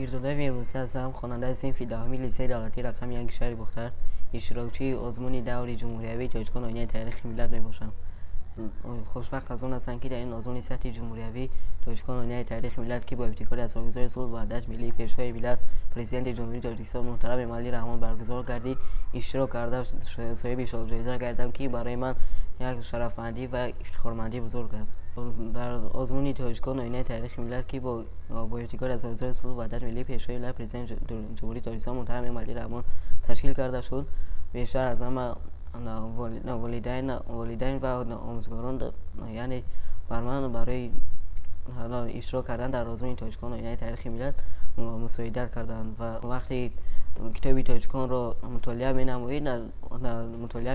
میرزادای ویروسی هستم، خواننده صنف دهمی لیسه دولتی رقم 1 شهر بختر، اشتراکچی آزمون دور جمهوری تاجیکان آینه تاریخ ملت میباشم. خوشبخت از اون هستم که در این آزمون سطحی جمهوری تاجیکان آینه تاریخ ملت که با ابتکار اثرگذار صلح و وحدت ملی پیشوای ملت پرزیدنت جمهوری تاجیکستان محترم امالی رحمان برگزار گردید اشتراک کرده صاحب جایزه گردم که برای من یک شرفمندی و افتخارمندی بزرگ است. در آزمون تاجیکان آینه تاریخ ملت که با ابتکار اثرگذار صلح و وحدت ملی پیشوای ملت پرزیدنت جمهوری تاجیکستان محترم امالی رحمان تشکیل کرده شد، بیشتر از همه والدین و آموزگاران یعنی برمان برای اشتراک کردن در آزمون تاجیکان آینه تاریخ ملت مساعدت کردند و وقتی کتاب تاجیکان را مطالعه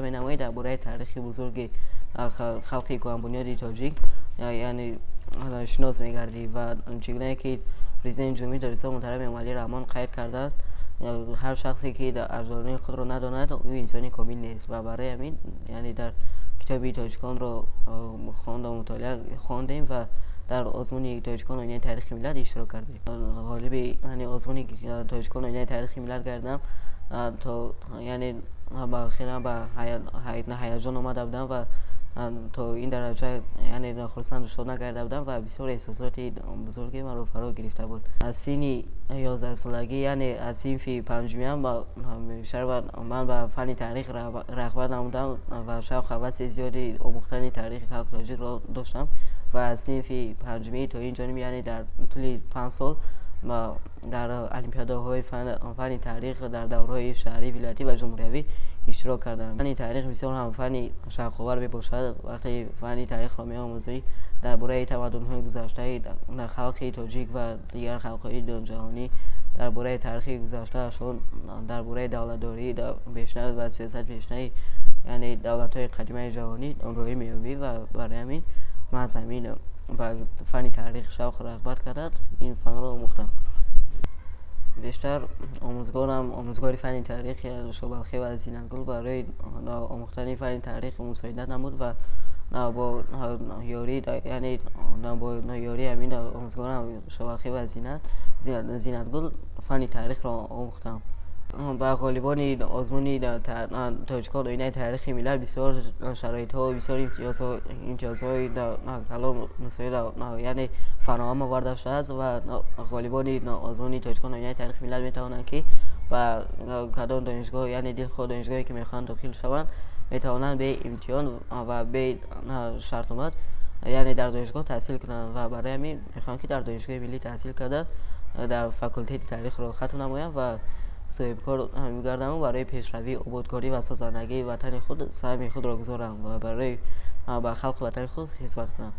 می‌نمایید درباره تاریخ بزرگ خلق کهن بنیاد تاجیک یعنی شناس می‌گردی و چگونه که پرزیدنت جمهوری تاجیکستان محترم امالی رحمان قید کردند هر شخصی که اجدادان خود را نداند او انسانی کامل نیست و برای همین یعنی در کتاب تاجیکان را خواندیم و در آزمون تاجیکان آینه تاریخ ملت اشتراک کردیم. غالب یعنی آزمون تاجیکان آینه تاریخ ملت کردم تا یعنی خیلی با هیجان آمده بودم و تا این درجه یعنی خرسند شد نکرده بودم و بسیار احساسات بزرگی من رو فرا گرفته بود. از سن 11 سالگی یعنی از صنف پنجمی من به فن تاریخ رغبت نمودم و شوق هوس زیادی آموختن تاریخ خلق تاجیک را داشتم و از صنف پنجمی تا این جانب یعنی در طول 5 سال در المپیادهای فن تاریخ در دوره‌های شهری، ولایتی و جمهوری اشتراک کردم. فن تاریخ بسیار هم فن شوق‌آور میباشد. وقتی فن تاریخ را می‌آموزی درباره تمدن‌های گذشته خلق تاجیک و دیگر خلق‌های جهانی، درباره تاریخ گذشته‌شان، درباره دولت‌داری پیشنهاد و سیاست پیشنهاد یعنی دولت‌های قدیمی جهانی آگاهی می‌یابی و برای همین من زمین با فن تاریخ شوق رغبت کردم این فن را آموختم. بیشتر آموزگار فن تاریخ شبالخی و زینتگل برای آموختن فن تاریخ مساعدت نمود و با یاری یعنی با یاری همین آموزگارم شبالخی و زینتگل فن تاریخ را آموختم. با غالبان آزمون تاجیکان آینه تاریخ ملت بسیار شرایط‌ها و بسیار امتیازهای کلام مساعد یعنی فراهم آورده شده است و غالبان آزمون تاجیکان آینه تاریخ ملت میتوانند که با کدام دانشگاه یعنی دلخواه دانشگاهی که میخوان داخل شوند میتوانند به امتحان و به شرط آمد یعنی در دانشگاه تحصیل کنند و برای همین میخوان که در دانشگاه ملی تحصیل کرده در فاکولته تاریخ را ختم نمایند و صاحب کار می‌گردم و برای پیشروی آبادکاری و سازندگی وطن خود سهم خود را گذارم و برای خلق وطن خود خدمت کنم.